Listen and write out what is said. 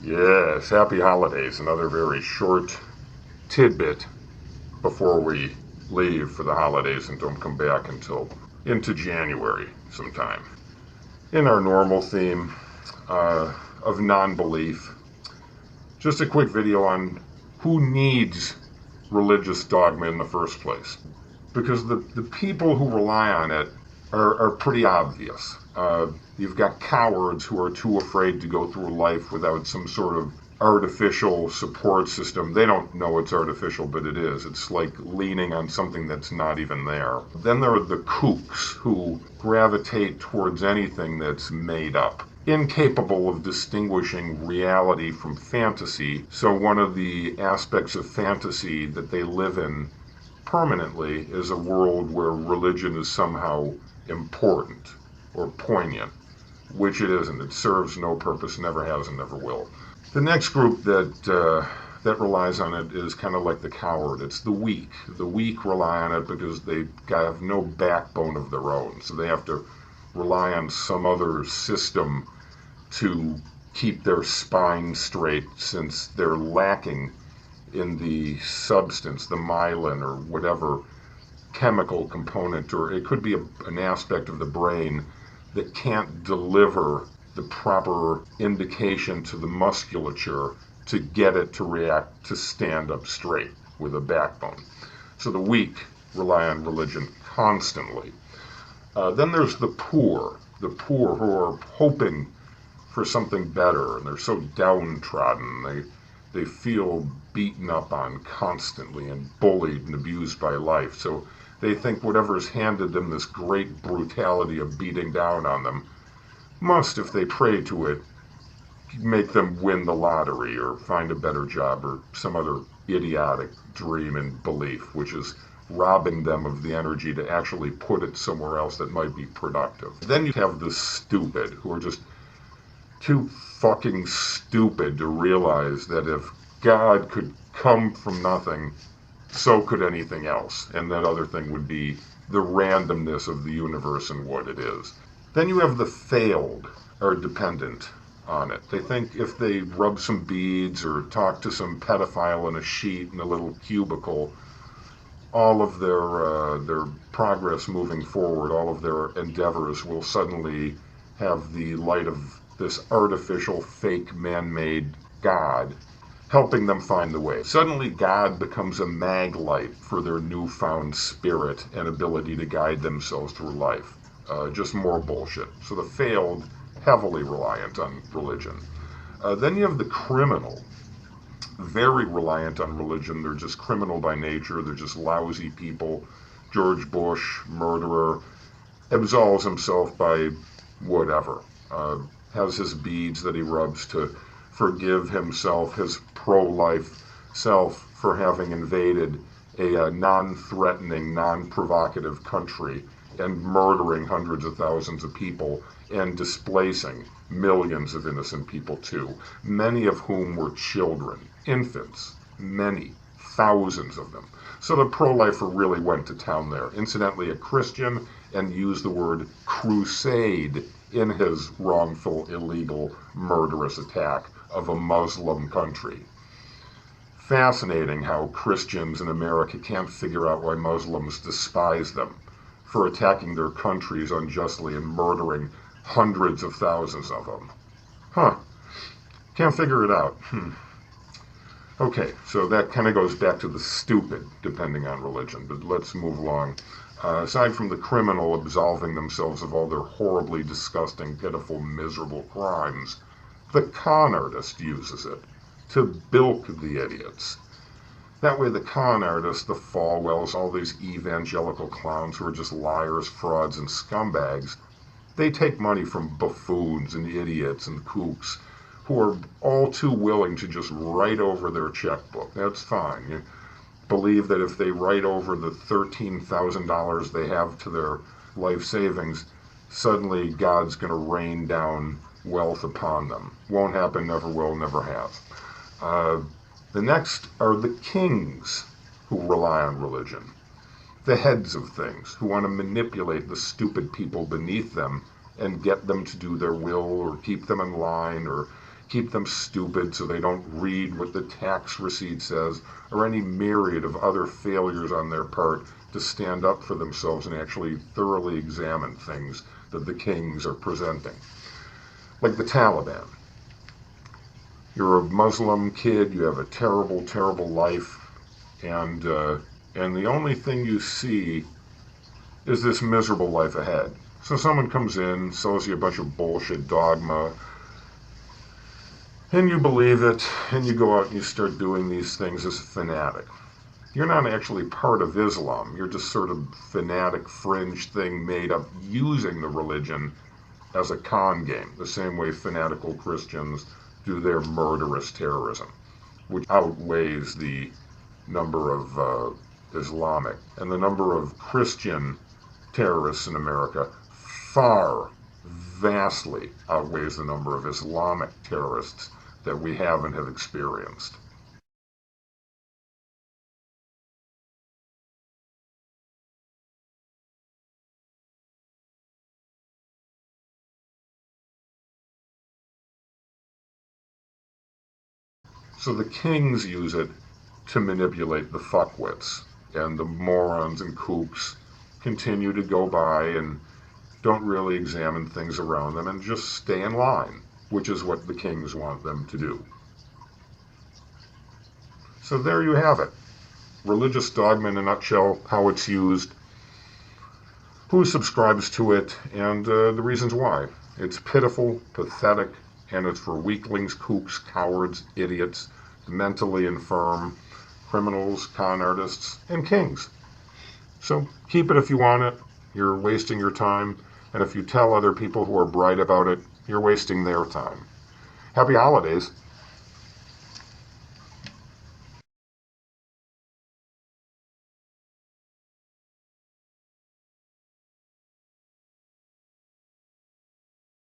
Yes, happy holidays. Another very short tidbit before we leave for the holidays and don't come back until into January sometime. In our normal theme of non-belief, just a quick video on who needs religious dogma in the first place. Because the people who rely on it are pretty obvious. You've got cowards who are too afraid to go through life without some sort of artificial support system. They don't know it's artificial, but it is. It's like leaning on something that's not even there. Then there are the kooks who gravitate towards anything that's made up, incapable of distinguishing reality from fantasy. So one of the aspects of fantasy that they live in permanently is a world where religion is somehow important or poignant, which it isn't. It serves no purpose, never has and never will. The next group that relies on it is kind of like the coward. It's the weak. The weak rely on it because they have no backbone of their own, so they have to rely on some other system to keep their spine straight, since they're lacking in the substance, the myelin or whatever chemical component, or it could be an aspect of the brain that can't deliver the proper indication to the musculature to get it to react, to stand up straight with a backbone. So the weak rely on religion constantly. Then there's the poor who are hoping for something better, and they're so downtrodden. They feel beaten up on constantly and bullied and abused by life. So they think whatever's handed them this great brutality of beating down on them must, if they pray to it, make them win the lottery or find a better job or some other idiotic dream and belief, which is robbing them of the energy to actually put it somewhere else that might be productive. Then you have the stupid, who are just too fucking stupid to realize that if God could come from nothing, so could anything else, and that other thing would be the randomness of the universe and what it is. Then you have the failed, are dependent on it. They think if they rub some beads or talk to some pedophile in a sheet in a little cubicle, all of their progress moving forward, all of their endeavors will suddenly have the light of this artificial, fake, man-made God helping them find the way. Suddenly God becomes a mag light for their newfound spirit and ability to guide themselves through life. Just more bullshit. So the failed, heavily reliant on religion. Then you have the criminal, very reliant on religion. They're just criminal by nature. They're just lousy people. George Bush, murderer, absolves himself by whatever. Has his beads that he rubs to forgive himself, his pro-life self, for having invaded a non-threatening, non-provocative country and murdering hundreds of thousands of people and displacing millions of innocent people too, many of whom were children, infants, many, thousands of them. So the pro-lifer really went to town there. Incidentally, a Christian, and used the word crusade in his wrongful, illegal, murderous attack of a Muslim country. Fascinating how Christians in America can't figure out why Muslims despise them for attacking their countries unjustly and murdering hundreds of thousands of them. Can't figure it out. Okay, so that kind of goes back to the stupid, depending on religion, but let's move along. Aside from the criminal absolving themselves of all their horribly disgusting, pitiful, miserable crimes, the con artist uses it to bilk the idiots. That way the con artists, the Falwells, all these evangelical clowns who are just liars, frauds, and scumbags, they take money from buffoons and idiots and kooks who are all too willing to just write over their checkbook. That's fine. You believe that if they write over the $13,000 they have to their life savings, suddenly God's going to rain down wealth upon them. Won't happen, never will, never has. The next are the kings who rely on religion. The heads of things, who want to manipulate the stupid people beneath them and get them to do their will or keep them in line or keep them stupid so they don't read what the tax receipt says, or any myriad of other failures on their part to stand up for themselves and actually thoroughly examine things that the kings are presenting. Like the Taliban. You're a Muslim kid, you have a terrible, terrible life, and the only thing you see is this miserable life ahead. So someone comes in, sells you a bunch of bullshit dogma, and you believe it, and you go out and you start doing these things as a fanatic. You're not actually part of Islam. You're just sort of fanatic fringe thing made up using the religion as a con game, the same way fanatical Christians do their murderous terrorism, which outweighs the number of Islamic. And the number of Christian terrorists in America far, vastly outweighs the number of Islamic terrorists that we have and have experienced. So the kings use it to manipulate the fuckwits, and the morons and kooks continue to go by and don't really examine things around them and just stay in line, which is what the kings want them to do. So there you have it. Religious dogma in a nutshell, how it's used, who subscribes to it, and the reasons why. It's pitiful, pathetic, and it's for weaklings, kooks, cowards, idiots, mentally infirm, criminals, con artists, and kings. So keep it if you want it. You're wasting your time. And if you tell other people who are bright about it, you're wasting their time. Happy holidays.